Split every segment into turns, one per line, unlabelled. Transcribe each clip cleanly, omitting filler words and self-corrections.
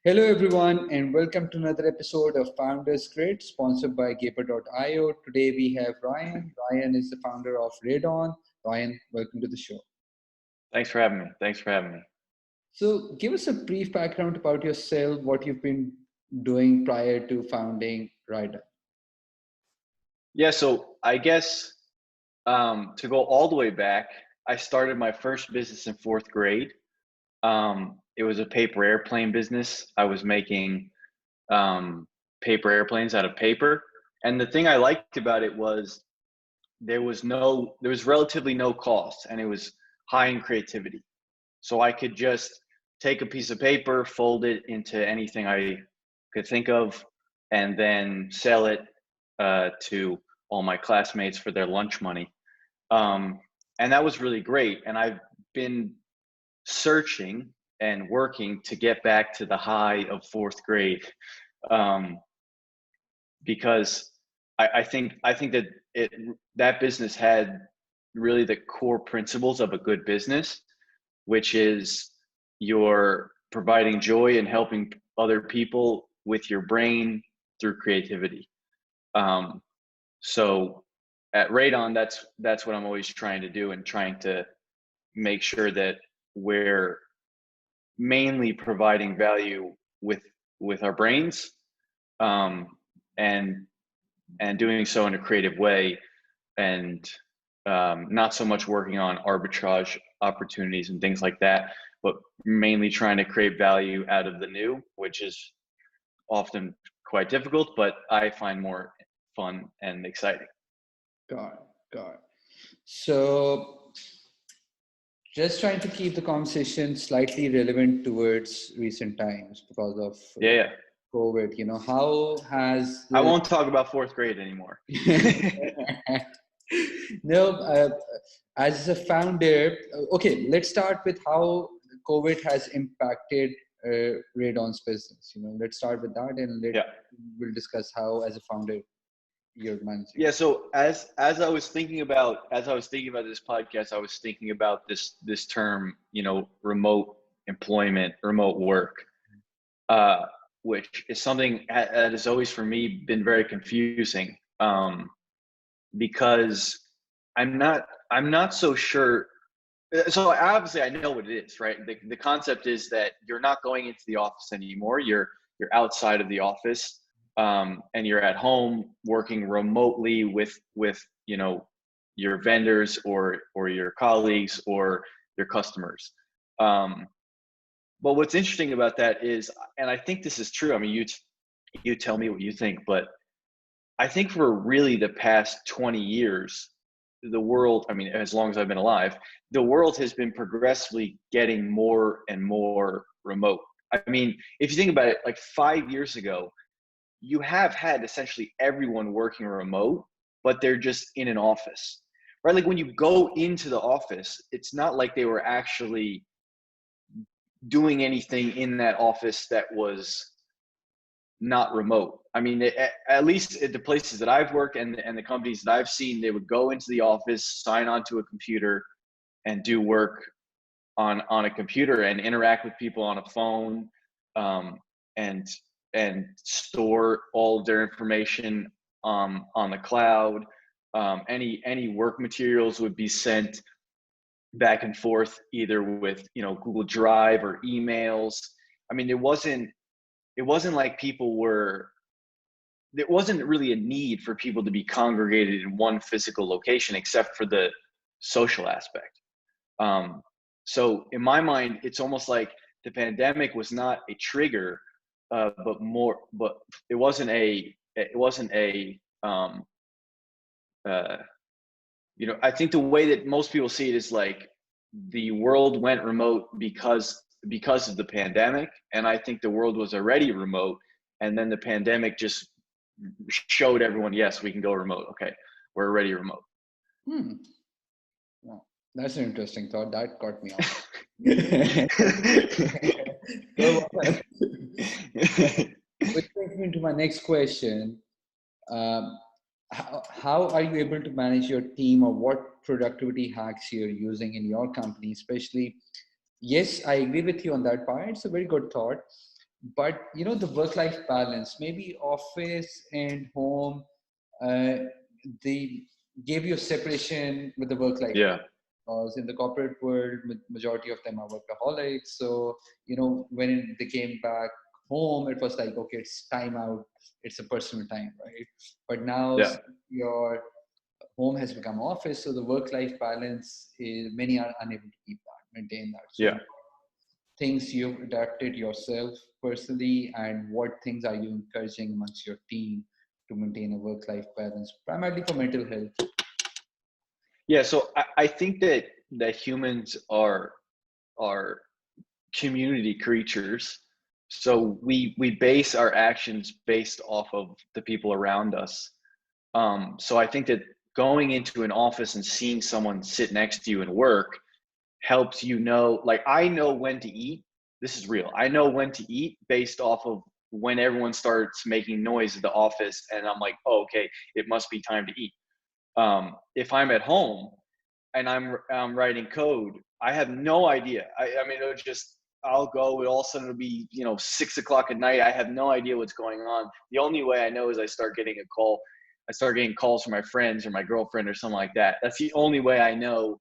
Hello, everyone, and welcome to another episode of Founders Grid, sponsored by Gaper.io. Today we have Ryan. Ryan is the founder of Raidon. Ryan, welcome to the show.
Thanks for having me.
So, give us a brief background about yourself, what you've been doing prior to founding Raidon.
Yeah, so I guess to go all the way back, I started my first business in fourth grade. It was a paper airplane business. I was making paper airplanes out of paper. And the thing I liked about it was there was relatively no cost, and it was high in creativity. So I could just take a piece of paper, fold it into anything I could think of, and then sell it to all my classmates for their lunch money. And that was really great. And I've been searching and working to get back to the high of fourth grade, because I think that business had really the core principles of a good business, which is you're providing joy and helping other people with your brain through creativity. So at Raidon, that's what I'm always trying to do, and trying to make sure that we're mainly providing value with our brains, and doing so in a creative way, and not so much working on arbitrage opportunities and things like that, but mainly trying to create value out of the new, which is often quite difficult, but I find more fun and exciting.
Got it. So, just trying to keep the conversation slightly relevant towards recent times because of COVID. How has
I won't talk about fourth grade anymore.
No, as a founder, okay, let's start with how COVID has impacted Raidon's business. Let's start with that, and we'll discuss how, as a founder, you're managing.
Yeah. So as I was thinking about this podcast, I was thinking about this term, remote employment, remote work, which is something that has always for me been very confusing, because I'm not so sure. So obviously I know what it is, right? The concept is that you're not going into the office anymore. You're outside of the office, and you're at home working remotely with your vendors or your colleagues or your customers. But what's interesting about that is, and I think this is true, I mean, you tell me what you think, but I think for really the past 20 years, the world, I mean, as long as I've been alive, the world has been progressively getting more and more remote. I mean, if you think about it, like 5 years ago, you have had essentially everyone working remote, but they're just in an office, right? Like when you go into the office, it's not like they were actually doing anything in that office that was not remote. I mean, at least at the places that I've worked and the companies that I've seen, they would go into the office, sign onto a computer, and do work on a computer and interact with people on a phone, and store all of their information on the cloud. Any work materials would be sent back and forth either with Google Drive or emails. I mean, it wasn't like there wasn't really a need for people to be congregated in one physical location except for the social aspect. So in my mind, it's almost like the pandemic was not a trigger, but it wasn't a I think the way that most people see it is like the world went remote because of the pandemic, and I think the world was already remote, and then the pandemic just showed everyone, yes, we can go remote. Okay, we're already remote.
Well, that's an interesting thought. That caught me off. Which brings me to my next question. How are you able to manage your team, or what productivity hacks you're using in your company, especially? Yes, I agree with you on that part. It's a very good thought. but the work-life balance, maybe office and home, uh, they gave you a separation with the work-life
Yeah.
balance. Because in the corporate world, majority of them are workaholics. So when they came back home, it was like, okay, it's time out, it's a personal time, right? But now
Yeah.
your home has become office, so the work-life balance is, many are unable to keep that, maintain that. So
Yeah.
things you've adapted yourself personally, and what things are you encouraging amongst your team to maintain a work-life balance, primarily for mental health?
Yeah. So I think that humans are community creatures. So we base our actions based off of the people around us. So I think that going into an office and seeing someone sit next to you and work helps you know, like I know when to eat. This is real. I know when to eat based off of when everyone starts making noise at the office, and I'm like, oh, okay, it must be time to eat. If I'm at home and I'm writing code, I have no idea. I mean, I'll go. All of a sudden it'll be 6 o'clock at night. I have no idea what's going on. The only way I know is I start getting a call. I start getting calls from my friends or my girlfriend or something like that. That's the only way I know.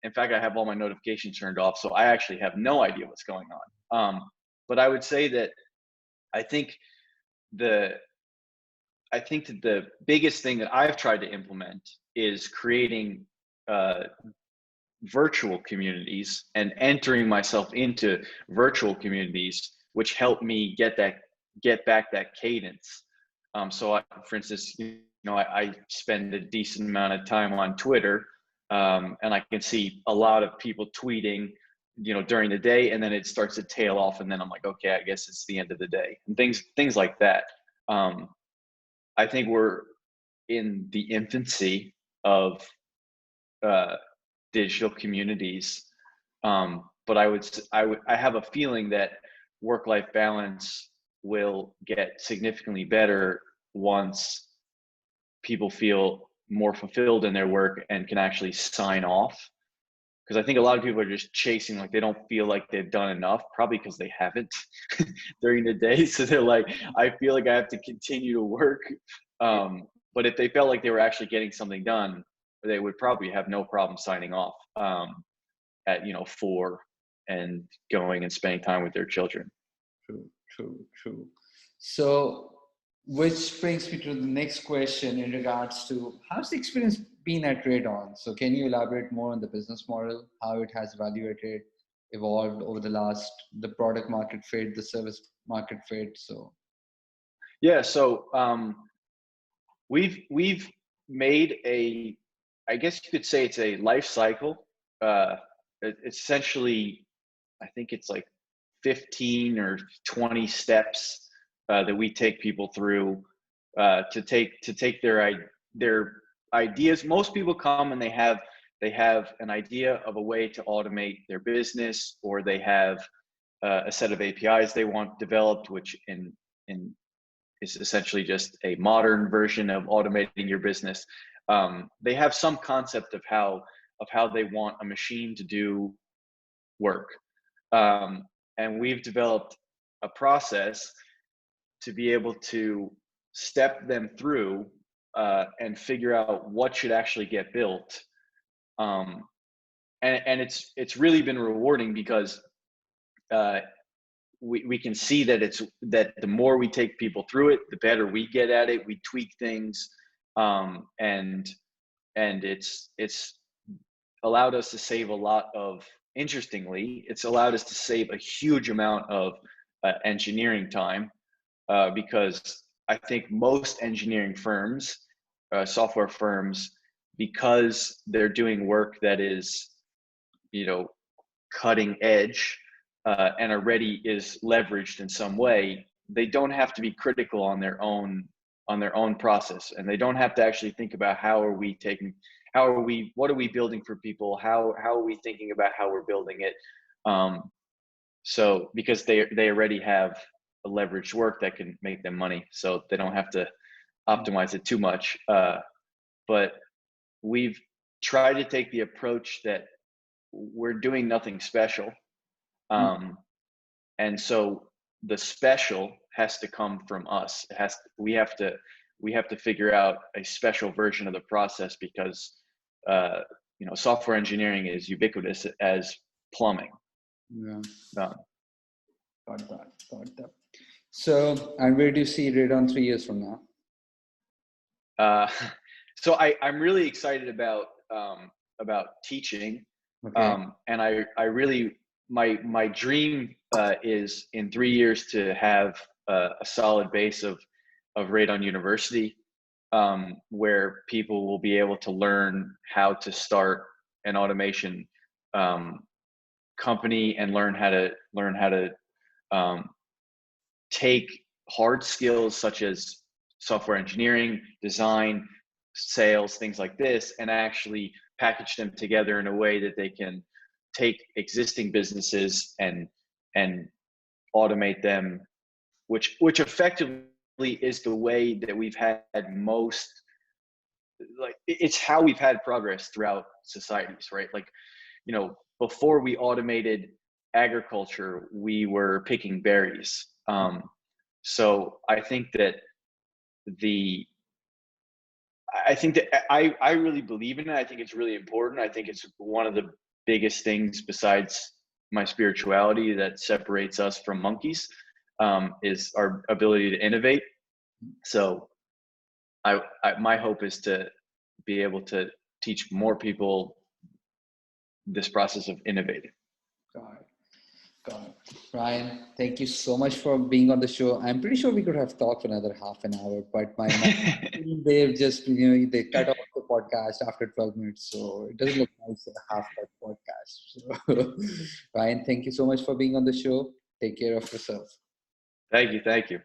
In fact, I have all my notifications turned off, so I actually have no idea what's going on. But I would say that I think the I think that the biggest thing that I've tried to implement is creating uh, virtual communities and entering myself into virtual communities, which help me get back that cadence. So, for instance, I spend a decent amount of time on Twitter, and I can see a lot of people tweeting, during the day, and then it starts to tail off, and then I'm like, okay, I guess it's the end of the day, and things like that. Um, I think we're in the infancy of uh, digital communities. But I have a feeling that work-life balance will get significantly better once people feel more fulfilled in their work and can actually sign off. Because I think a lot of people are just chasing, like they don't feel like they've done enough, probably because they haven't during the day. So they're like, I feel like I have to continue to work. But if they felt like they were actually getting something done, they would probably have no problem signing off at 4 and going and spending time with their children.
True. So, which brings me to the next question in regards to how's the experience been at Raidon? So, can you elaborate more on the business model, how it has evolved over the product market fit, the service market fit? So,
yeah, so we've made I guess you could say it's a life cycle. It's essentially, I think it's like 15 or 20 steps that we take people through to take their ideas. Most people come and they have an idea of a way to automate their business, or they have a set of APIs they want developed, which in is essentially just a modern version of automating your business. They have some concept of how they want a machine to do work, and we've developed a process to be able to step them through and figure out what should actually get built. Um, and it's really been rewarding because uh, we can see that the more we take people through it, the better we get at it. We tweak things, and it's allowed us to save a lot of. Interestingly, it's allowed us to save a huge amount of engineering time because I think most engineering firms, software firms, because they're doing work that is, cutting edge and already is leveraged in some way, they don't have to be critical on their own process, and they don't have to actually think about what are we building for people, how are we thinking about how we're building it. So because they already have a leveraged work that can make them money, so they don't have to optimize it too much. But we've tried to take the approach that we're doing nothing special. And so the special has to come from us. We have to figure out a special version of the process because software engineering is ubiquitous as plumbing.
Yeah. Got that. So, and where do you see Raidon 3 years from
now? So I'm really excited about teaching.
Okay.
And I really, my dream is in 3 years to have a solid base of Raidon University, where people will be able to learn how to start an automation company and learn how to take hard skills such as software engineering, design, sales, things like this, and actually package them together in a way that they can take existing businesses and automate them, which effectively is the way that we've had most, like, it's how we've had progress throughout societies, right? Like, before we automated agriculture, we were picking berries. So I think that I really believe in it. I think it's really important. I think it's one of the biggest things besides my spirituality that separates us from monkeys, is our ability to innovate. So my hope is to be able to teach more people this process of innovating.
Got it. Ryan, thank you so much for being on the show. I'm pretty sure we could have talked for another half an hour, but my team, they've just, they cut off the podcast after 12 minutes. So it doesn't look nice at a half that podcast. So, Ryan, thank you so much for being on the show. Take care of yourself.
Thank you.